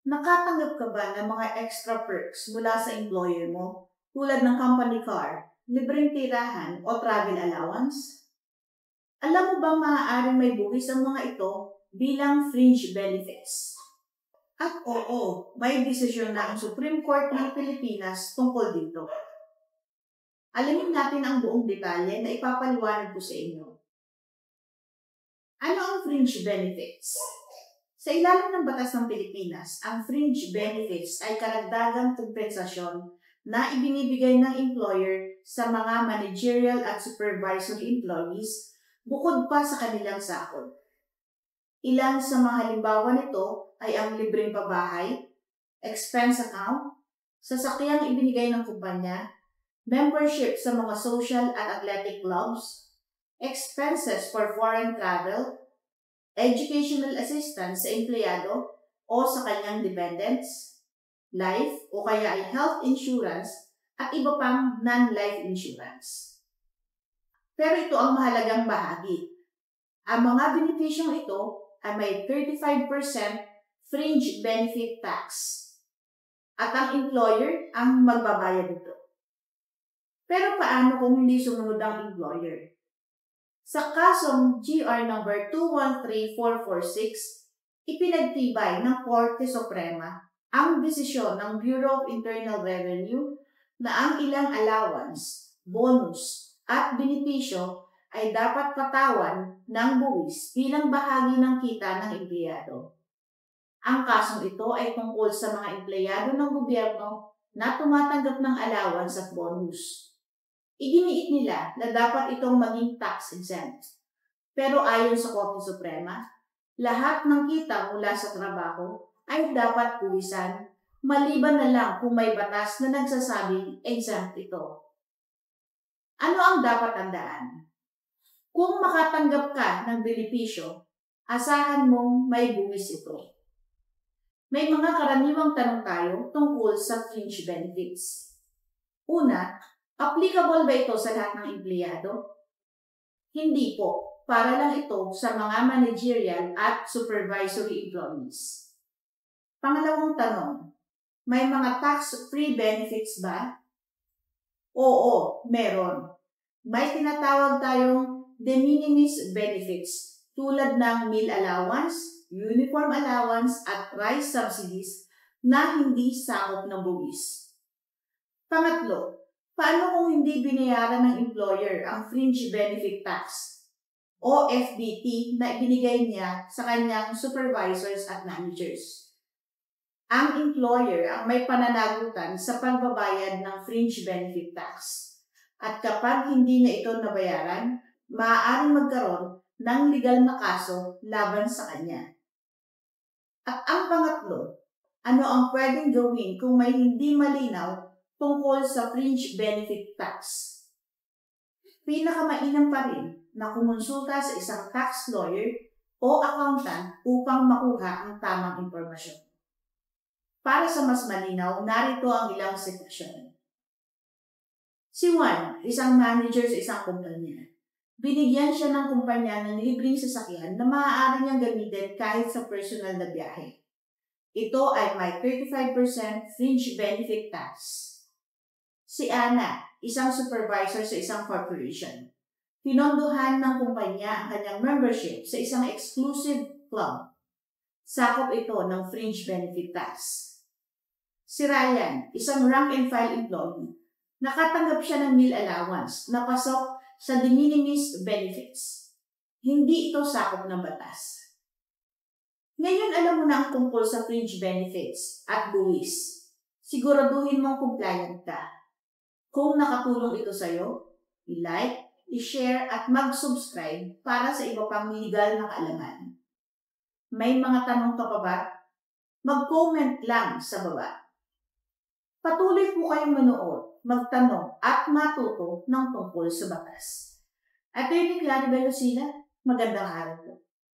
Nakatanggap ka ba ng mga extra perks mula sa employer mo tulad ng company car, libreng tirahan o travel allowance? Alam mo bang maaaring may buwis ang mga ito bilang fringe benefits? At oo, may desisyon na ang Supreme Court ng Pilipinas tungkol dito. Alamin natin ang buong detalye na ipapaliwanag ko sa inyo. Ano ang fringe benefits? Sa ilalim ng batas ng Pilipinas, ang fringe benefits ay karagdagang kompensasyon na ibinibigay ng employer sa mga managerial at supervisory employees bukod pa sa kanilang sahod. Ilan sa mga halimbawa nito ay ang libreng pabahay, expense account, sasakyang ibinigay ng kumpanya, membership sa mga social at athletic clubs, expenses for foreign travel, educational assistance sa empleyado o sa kanyang dependents, life o kaya ay health insurance at iba pang non-life insurance. Pero ito ang mahalagang bahagi. Ang mga benepisyong ito ay may 35% fringe benefit tax at ang employer ang magbabayad nito. Pero paano kung hindi sumunod ang employer? Sa kasong GR number 213446, ipinagtibay ng Korte Suprema ang desisyon ng Bureau of Internal Revenue na ang ilang allowance, bonus, at benepisyo ay dapat patawan ng buwis bilang bahagi ng kita ng empleyado. Ang kasong ito ay tungkol sa mga empleyado ng gobyerno na tumatanggap ng allowance at bonus. Iginiit nila na dapat itong maging tax-exempt. Pero ayon sa Korte Suprema, lahat ng kita mula sa trabaho ay dapat buwisan, maliban na lang kung may batas na nagsasabing exempt ito. Ano ang dapat tandaan? Kung makatanggap ka ng benepisyo, asahan mong may buwis ito. May mga karaniwang tanong tayo tungkol sa fringe benefits. Una, applicable ba ito sa lahat ng empleyado? Hindi po, para lang ito sa mga managerial at supervisory employees. Pangalawang tanong, may mga tax-free benefits ba? Oo, meron. May tinatawag tayong de minimis benefits tulad ng meal allowance, uniform allowance at rice subsidies na hindi sakop ng buwis. Pangatlo, paano kung hindi binayaran ng employer ang fringe benefit tax o FBT na ibinigay niya sa kanyang supervisors at managers? Ang employer ang may pananagutan sa pagbabayad ng fringe benefit tax. At kapag hindi niya ito nabayaran, maaaring magkaroon ng legal na kaso laban sa kanya. At ang pangatlo, ano ang pwedeng gawin kung may hindi malinaw tungkol sa fringe benefit tax? Pinakamainam pa rin na kumonsulta sa isang tax lawyer o accountant upang makuha ang tamang impormasyon. Para sa mas malinaw, narito ang ilang sitwasyon. Si Juan, isang manager sa isang kumpanya. Binigyan siya ng kumpanya ng libreng sasakyan na maaari niyang gamitin kahit sa personal na biyahe. Ito ay may 35% fringe benefit tax. Si Ana, isang supervisor sa isang corporation. Pinondohan ng kumpanya ang kanyang membership sa isang exclusive club. Sakop ito ng fringe benefit tax. Si Ryan, isang rank and file employee. Nakatanggap siya ng meal allowance na pasok sa de minimis benefits. Hindi ito sakop ng batas. Ngayon alam mo na ang tungkol sa fringe benefits at buwis. Siguraduhin mong compliant ka. Kung nakatulong ito sa'yo, i-like, i-share at mag-subscribe para sa iba pang legal na kaalaman. May mga tanong ka pa ba? Mag-comment lang sa baba. Patuloy po kayong manood, magtanong at matuto ng tungkol sa batas. At ito yung Claribel Lucila. Magandang araw po.